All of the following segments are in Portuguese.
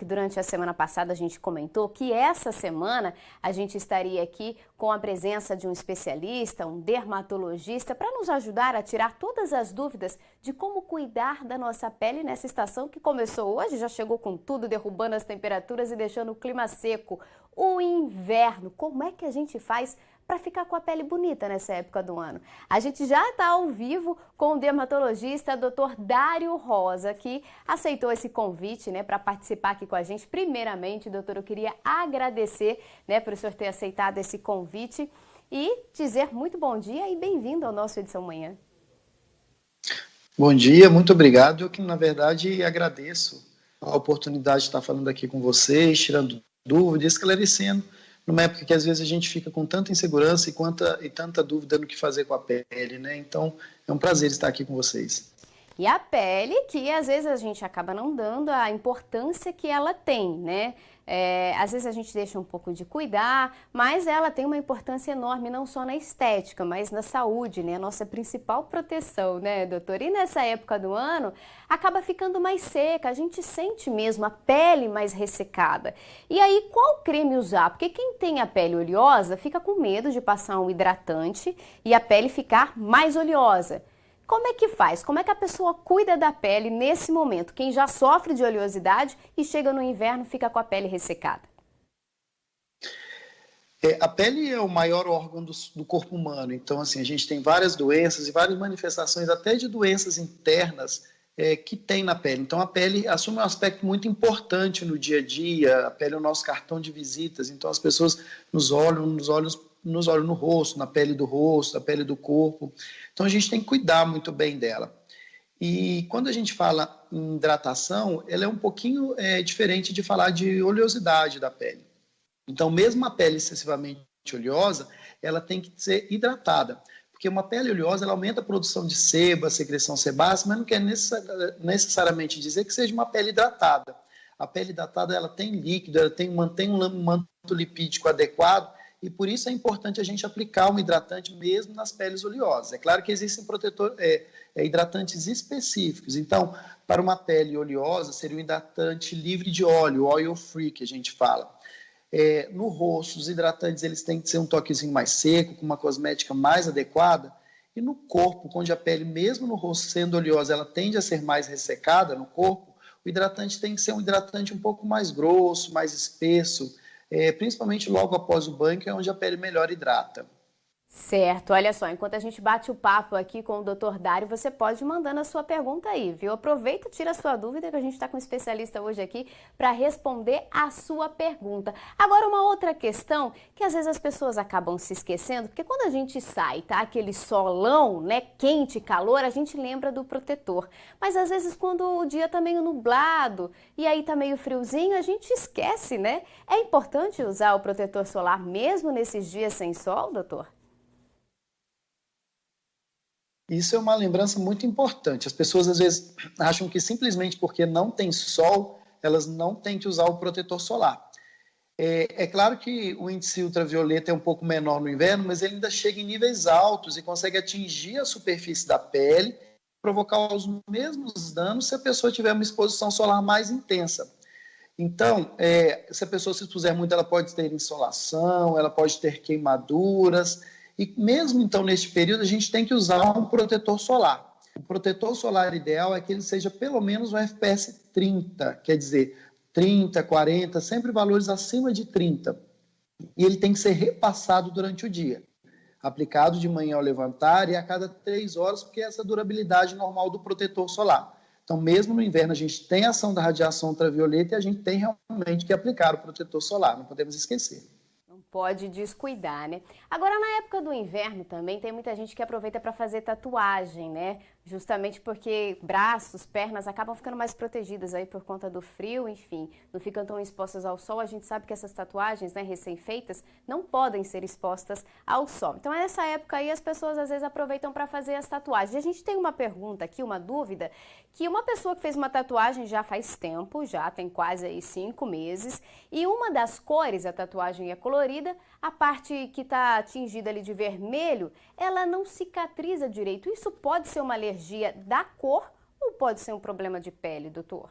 que durante a semana passada a gente comentou que essa semana a gente estaria aqui com a presença de um especialista, um dermatologista, para nos ajudar a tirar todas as dúvidas de como cuidar da nossa pele nessa estação que começou hoje, já chegou com tudo, derrubando as temperaturas e deixando o clima seco. O inverno, como é que a gente faz para ficar com a pele bonita nessa época do ano? A gente já está ao vivo com o dermatologista Dr. Dário Rosa, que aceitou esse convite, né, para participar aqui com a gente. Primeiramente, doutor, eu queria agradecer, né, por o senhor ter aceitado esse convite e dizer muito bom dia e bem-vindo ao nosso Edição Manhã. Bom dia, muito obrigado. Eu que, na verdade, agradeço a oportunidade de estar falando aqui com vocês, tirando dúvidas, esclarecendo, numa época que às vezes a gente fica com tanta insegurança e tanta dúvida no que fazer com a pele, né? Então, é um prazer estar aqui com vocês. E a pele, que às vezes a gente acaba não dando a importância que ela tem, né? Às vezes a gente deixa um pouco de cuidar, mas ela tem uma importância enorme, não só na estética, mas na saúde, né? A nossa principal proteção, né, doutor? E nessa época do ano, acaba ficando mais seca, a gente sente mesmo a pele mais ressecada. E aí, qual creme usar? Porque quem tem a pele oleosa fica com medo de passar um hidratante e a pele ficar mais oleosa. Como é que faz? Como é que a pessoa cuida da pele nesse momento? Quem já sofre de oleosidade e chega no inverno fica com a pele ressecada. A pele é o maior órgão do corpo humano. Então, assim, a gente tem várias doenças e várias manifestações, até de doenças internas, que tem na pele. Então, a pele assume um aspecto muito importante no dia a dia. A pele é o nosso cartão de visitas. Então, as pessoas nos olham no rosto, na pele do rosto, na pele do corpo. Então, a gente tem que cuidar muito bem dela. E quando a gente fala em hidratação, ela é um pouquinho diferente de falar de oleosidade da pele. Então, mesmo a pele excessivamente oleosa, ela tem que ser hidratada. Porque uma pele oleosa, ela aumenta a produção de sebo, a secreção sebácea, mas não quer necessariamente dizer que seja uma pele hidratada. A pele hidratada, ela tem líquido, ela mantém um manto lipídico adequado, e por isso é importante a gente aplicar um hidratante mesmo nas peles oleosas. É claro que existem hidratantes específicos. Então, para uma pele oleosa, seria um hidratante livre de óleo, oil free, que a gente fala. No rosto, os hidratantes eles têm que ser um toquezinho mais seco, com uma cosmética mais adequada. E no corpo, onde a pele, mesmo no rosto sendo oleosa, ela tende a ser mais ressecada no corpo, o hidratante tem que ser um hidratante um pouco mais grosso, mais espesso, principalmente logo após o banho, que é onde a pele melhor hidrata. Certo, olha só, enquanto a gente bate o papo aqui com o Dr. Dário, você pode ir mandando a sua pergunta aí, viu? Aproveita e tira a sua dúvida, que a gente está com um especialista hoje aqui para responder a sua pergunta. Agora, uma outra questão que às vezes as pessoas acabam se esquecendo, porque quando a gente sai, tá aquele solão, né, quente, calor, a gente lembra do protetor. Mas às vezes quando o dia tá meio nublado e aí tá meio friozinho, a gente esquece, né? É importante usar o protetor solar mesmo nesses dias sem sol, doutor? Isso é uma lembrança muito importante. As pessoas, às vezes, acham que simplesmente porque não tem sol, elas não têm que usar o protetor solar. É claro que o índice ultravioleta é um pouco menor no inverno, mas ele ainda chega em níveis altos e consegue atingir a superfície da pele, provocar os mesmos danos se a pessoa tiver uma exposição solar mais intensa. Então, se a pessoa se expuser muito, ela pode ter insolação, ela pode ter queimaduras, e mesmo então neste período a gente tem que usar um protetor solar. O protetor solar ideal é que ele seja pelo menos um FPS 30, quer dizer, 30, 40, sempre valores acima de 30. E ele tem que ser repassado durante o dia, aplicado de manhã ao levantar e a cada 3 horas, porque é essa durabilidade normal do protetor solar. Então, mesmo no inverno, a gente tem a ação da radiação ultravioleta e a gente tem realmente que aplicar o protetor solar, não podemos esquecer. Pode descuidar, né? Agora, na época do inverno também, tem muita gente que aproveita para fazer tatuagem, né? Justamente porque braços, pernas acabam ficando mais protegidas aí por conta do frio, enfim, não ficam tão expostas ao sol. A gente sabe que essas tatuagens, né, recém-feitas, não podem ser expostas ao sol. Então, nessa época aí, as pessoas às vezes aproveitam para fazer as tatuagens. E a gente tem uma pergunta aqui, uma dúvida, que uma pessoa que fez uma tatuagem já faz tempo, já tem quase aí 5 meses, e uma das cores, a tatuagem é colorida, a parte que está atingida ali de vermelho, ela não cicatriza direito. Isso pode ser uma alergia da cor ou pode ser um problema de pele, doutor?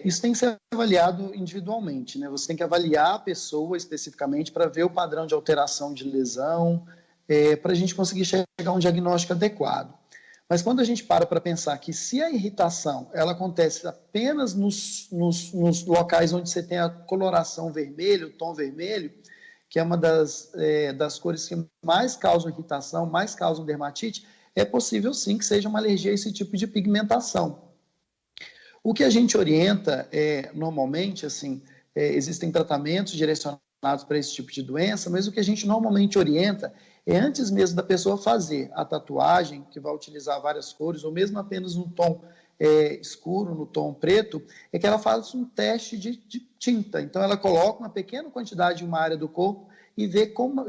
Isso tem que ser avaliado individualmente, né? Você tem que avaliar a pessoa especificamente para ver o padrão de alteração de lesão, para a gente conseguir chegar a um diagnóstico adequado. Mas quando a gente para pensar que se a irritação ela acontece apenas nos locais onde você tem a coloração vermelha, o tom vermelho, que é uma das cores que mais causam irritação, mais causam dermatite, é possível sim que seja uma alergia a esse tipo de pigmentação. O que a gente orienta, normalmente, assim, existem tratamentos direcionados para esse tipo de doença, mas o que a gente normalmente orienta é antes mesmo da pessoa fazer a tatuagem, que vai utilizar várias cores, ou mesmo apenas no tom escuro, no tom preto, é que ela faça um teste de tinta. Então, ela coloca uma pequena quantidade em uma área do corpo e vê como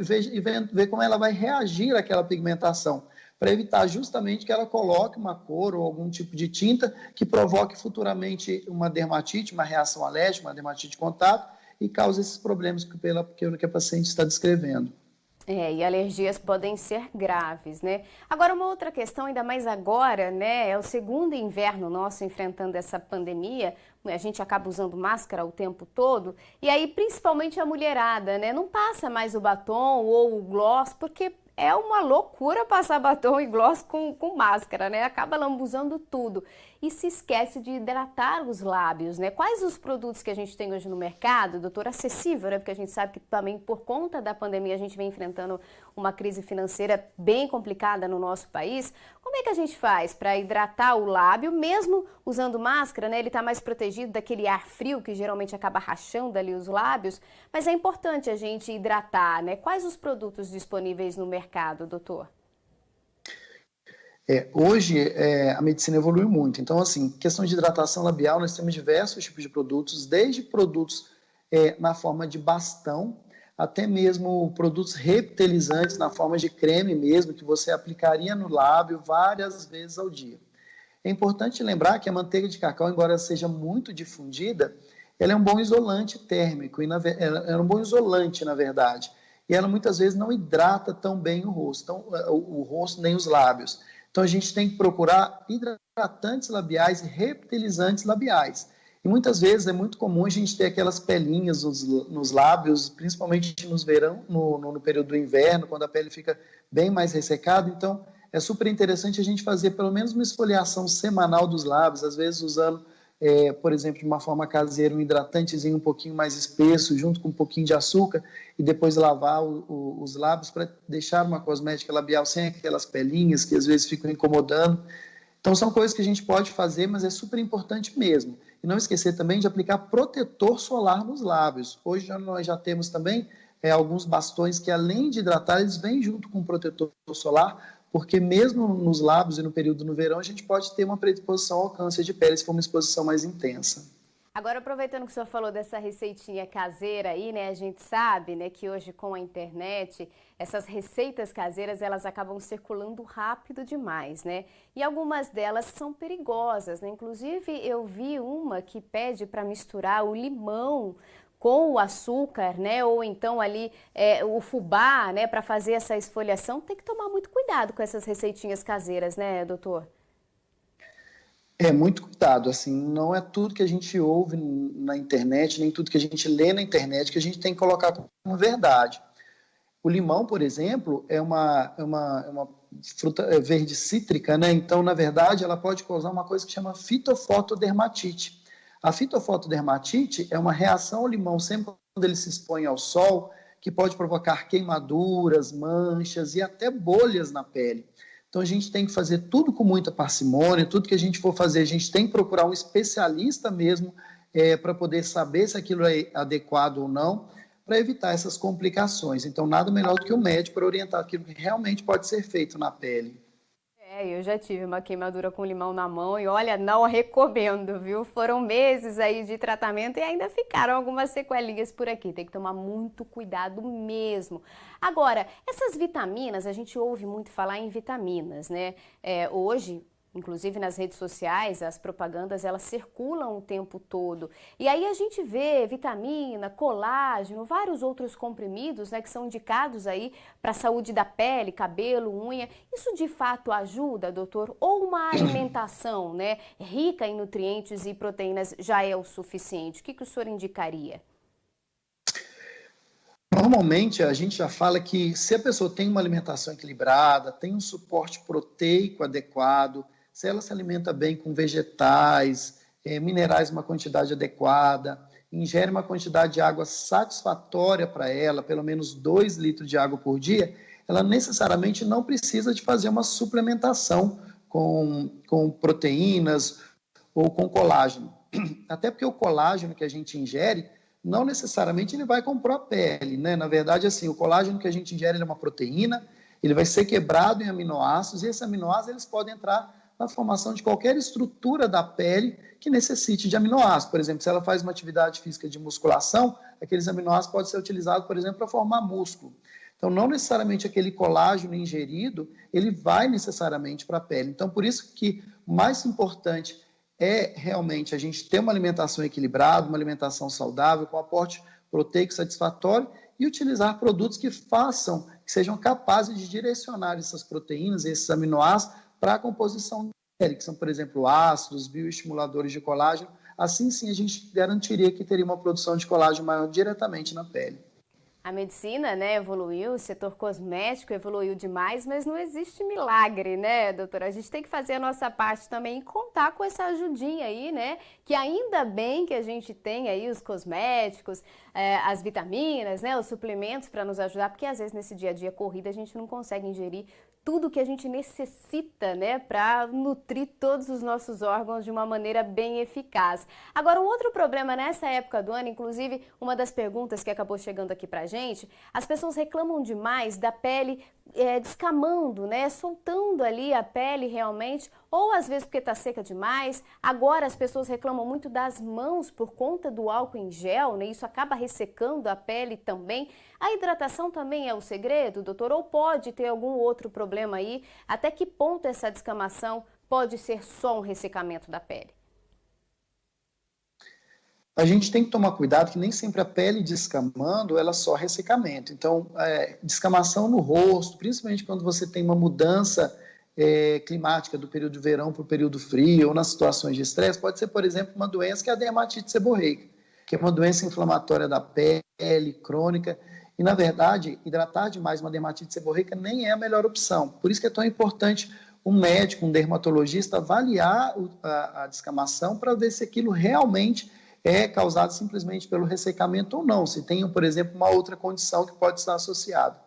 ela vai reagir àquela pigmentação, para evitar justamente que ela coloque uma cor ou algum tipo de tinta que provoque futuramente uma dermatite, uma reação alérgica, uma dermatite de contato, e cause esses problemas que a paciente está descrevendo. E alergias podem ser graves, né? Agora, uma outra questão, ainda mais agora, né? É o segundo inverno nosso enfrentando essa pandemia. A gente acaba usando máscara o tempo todo. E aí, principalmente a mulherada, né? Não passa mais o batom ou o gloss, porque é uma loucura passar batom e gloss com máscara, né? Acaba lambuzando tudo. E se esquece de hidratar os lábios, né? Quais os produtos que a gente tem hoje no mercado, doutor, acessível, né? Porque a gente sabe que também por conta da pandemia a gente vem enfrentando uma crise financeira bem complicada no nosso país. Como é que a gente faz para hidratar o lábio, mesmo usando máscara, né? Ele está mais protegido daquele ar frio que geralmente acaba rachando ali os lábios, mas é importante a gente hidratar, né? Quais os produtos disponíveis no mercado, doutor? Hoje, a medicina evoluiu muito. Então, assim, questão de hidratação labial, nós temos diversos tipos de produtos, desde produtos na forma de bastão, até mesmo produtos reptilizantes na forma de creme mesmo, que você aplicaria no lábio várias vezes ao dia. É importante lembrar que a manteiga de cacau, embora seja muito difundida, ela é um bom isolante térmico, ela é um bom isolante, na verdade. E ela muitas vezes não hidrata tão bem o rosto, o rosto nem os lábios. Então a gente tem que procurar hidratantes labiais e reptilizantes labiais. E muitas vezes é muito comum a gente ter aquelas pelinhas nos lábios, principalmente no período do inverno, quando a pele fica bem mais ressecada. Então é super interessante a gente fazer pelo menos uma esfoliação semanal dos lábios, às vezes usando, por exemplo, de uma forma caseira, um hidratantezinho um pouquinho mais espesso, junto com um pouquinho de açúcar, e depois lavar os lábios para deixar uma cosmética labial sem aquelas pelinhas que às vezes ficam incomodando. Então são coisas que a gente pode fazer, mas é super importante mesmo. E não esquecer também de aplicar protetor solar nos lábios. Hoje nós já temos também alguns bastões que, além de hidratar, eles vêm junto com protetor solar, porque mesmo nos lábios e no período no verão, a gente pode ter uma predisposição ao câncer de pele se for uma exposição mais intensa. Agora, aproveitando que o senhor falou dessa receitinha caseira aí, né? A gente sabe, né, que hoje com a internet, essas receitas caseiras, elas acabam circulando rápido demais, né? E algumas delas são perigosas, né? Inclusive, eu vi uma que pede para misturar o limão com o açúcar, né? Ou então ali o fubá, né? Para fazer essa esfoliação. Tem que tomar muito cuidado com essas receitinhas caseiras, né, doutor? Muito cuidado, assim, não é tudo que a gente ouve na internet, nem tudo que a gente lê na internet que a gente tem que colocar como verdade. O limão, por exemplo, é uma fruta verde cítrica, né? Então, na verdade, ela pode causar uma coisa que chama fitofotodermatite. A fitofotodermatite é uma reação ao limão sempre quando ele se expõe ao sol, que pode provocar queimaduras, manchas e até bolhas na pele. Então, a gente tem que fazer tudo com muita parcimônia, tudo que a gente for fazer, a gente tem que procurar um especialista mesmo para poder saber se aquilo é adequado ou não, para evitar essas complicações. Então, nada melhor do que o médico para orientar aquilo que realmente pode ser feito na pele. Eu já tive uma queimadura com limão na mão e olha, não recomendo, viu? Foram meses aí de tratamento e ainda ficaram algumas sequelinhas por aqui. Tem que tomar muito cuidado mesmo. Agora, essas vitaminas, a gente ouve muito falar em vitaminas, né? Hoje, Inclusive nas redes sociais, as propagandas elas circulam o tempo todo. E aí a gente vê vitamina, colágeno, vários outros comprimidos, né, que são indicados aí para a saúde da pele, cabelo, unha. Isso de fato ajuda, doutor? Ou uma alimentação, né, rica em nutrientes e proteínas já é o suficiente? O que o senhor indicaria? Normalmente, a gente já fala que se a pessoa tem uma alimentação equilibrada, tem um suporte proteico adequado, se ela se alimenta bem com vegetais, minerais, uma quantidade adequada, ingere uma quantidade de água satisfatória para ela, pelo menos 2 litros de água por dia, ela necessariamente não precisa de fazer uma suplementação com proteínas ou com colágeno. Até porque o colágeno que a gente ingere, não necessariamente ele vai compor a pele, né? Na verdade, assim, o colágeno que a gente ingere é uma proteína, ele vai ser quebrado em aminoácidos, e esses aminoácidos eles podem entrar na formação de qualquer estrutura da pele que necessite de aminoácidos. Por exemplo, se ela faz uma atividade física de musculação, aqueles aminoácidos podem ser utilizados, por exemplo, para formar músculo. Então, não necessariamente aquele colágeno ingerido, ele vai necessariamente para a pele. Então, por isso que o mais importante é realmente a gente ter uma alimentação equilibrada, uma alimentação saudável, com aporte proteico satisfatório e utilizar produtos que sejam capazes de direcionar essas proteínas, esses aminoácidos, para a composição da pele, que são, por exemplo, ácidos, bioestimuladores de colágeno. Assim, sim, a gente garantiria que teria uma produção de colágeno maior diretamente na pele. A medicina, né, evoluiu, o setor cosmético evoluiu demais, mas não existe milagre, né, doutora? A gente tem que fazer a nossa parte também e contar com essa ajudinha aí, né? Que ainda bem que a gente tem aí os cosméticos, as vitaminas, né, os suplementos para nos ajudar, porque às vezes nesse dia a dia corrida a gente não consegue ingerir tudo que a gente necessita, né, para nutrir todos os nossos órgãos de uma maneira bem eficaz. Agora, um outro problema nessa época do ano, inclusive uma das perguntas que acabou chegando aqui pra gente, as pessoas reclamam demais da pele descamando, né, soltando ali a pele realmente, ou às vezes porque está seca demais. Agora as pessoas reclamam muito das mãos por conta do álcool em gel, né, isso acaba ressecando a pele também. A hidratação também é o segredo, doutor? Ou pode ter algum outro problema aí? Até que ponto essa descamação pode ser só um ressecamento da pele? A gente tem que tomar cuidado que nem sempre a pele descamando, ela é só ressecamento. Então, descamação no rosto, principalmente quando você tem uma mudança climática do período de verão para o período frio, ou nas situações de estresse, pode ser, por exemplo, uma doença que é a dermatite seborreica, que é uma doença inflamatória da pele, crônica, e, na verdade, hidratar demais uma dermatite seborreica nem é a melhor opção. Por isso que é tão importante um médico, um dermatologista, avaliar a descamação para ver se aquilo realmente é causado simplesmente pelo ressecamento ou não, se tem, por exemplo, uma outra condição que pode estar associada.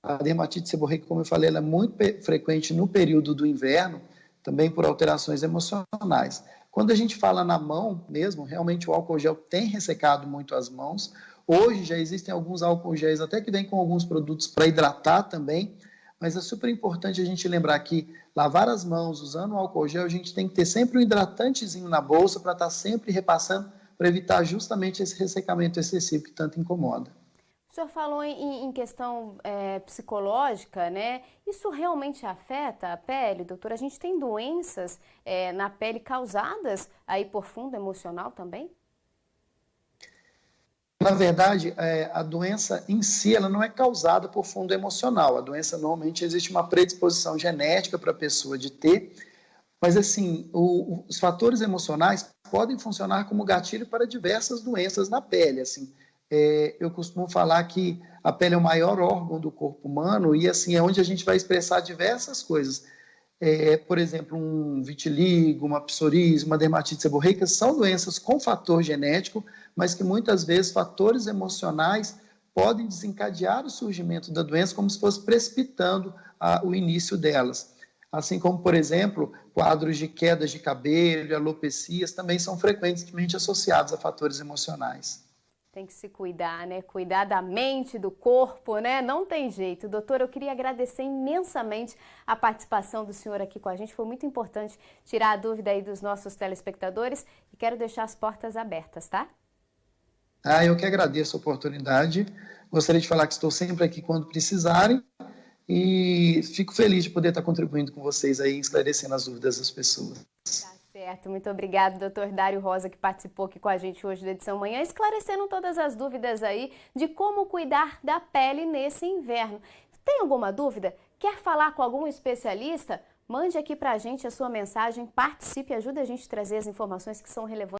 A dermatite seborreica, como eu falei, ela é muito frequente no período do inverno, também por alterações emocionais. Quando a gente fala na mão mesmo, realmente o álcool gel tem ressecado muito as mãos. Hoje já existem alguns álcool géis até que vêm com alguns produtos para hidratar também, mas é super importante a gente lembrar que lavar as mãos usando o álcool gel, a gente tem que ter sempre um hidratantezinho na bolsa para estar sempre repassando, para evitar justamente esse ressecamento excessivo que tanto incomoda. O senhor falou em questão psicológica, né? Isso realmente afeta a pele, doutora? A gente tem doenças na pele causadas aí por fundo emocional também? Na verdade, a doença em si ela não é causada por fundo emocional. A doença normalmente existe uma predisposição genética para a pessoa de ter, mas assim, os fatores emocionais podem funcionar como gatilho para diversas doenças na pele. Assim, eu costumo falar que a pele é o maior órgão do corpo humano e assim é onde a gente vai expressar diversas coisas. Por exemplo, um vitiligo, uma psoríase, uma dermatite seborreica são doenças com fator genético, mas que muitas vezes fatores emocionais podem desencadear o surgimento da doença como se fosse precipitando o início delas. Assim como, por exemplo, quadros de quedas de cabelo, alopecias, também são frequentemente associados a fatores emocionais. Tem que se cuidar, né? Cuidar da mente, do corpo, né? Não tem jeito. Doutor, eu queria agradecer imensamente a participação do senhor aqui com a gente. Foi muito importante tirar a dúvida aí dos nossos telespectadores e quero deixar as portas abertas, tá? Eu que agradeço a oportunidade. Gostaria de falar que estou sempre aqui quando precisarem e fico feliz de poder estar contribuindo com vocês aí, esclarecendo as dúvidas das pessoas. Tá certo, muito obrigado, doutor Dário Rosa, que participou aqui com a gente hoje da edição Manhã, esclarecendo todas as dúvidas aí de como cuidar da pele nesse inverno. Tem alguma dúvida? Quer falar com algum especialista? Mande aqui pra gente a sua mensagem, participe, ajude a gente a trazer as informações que são relevantes.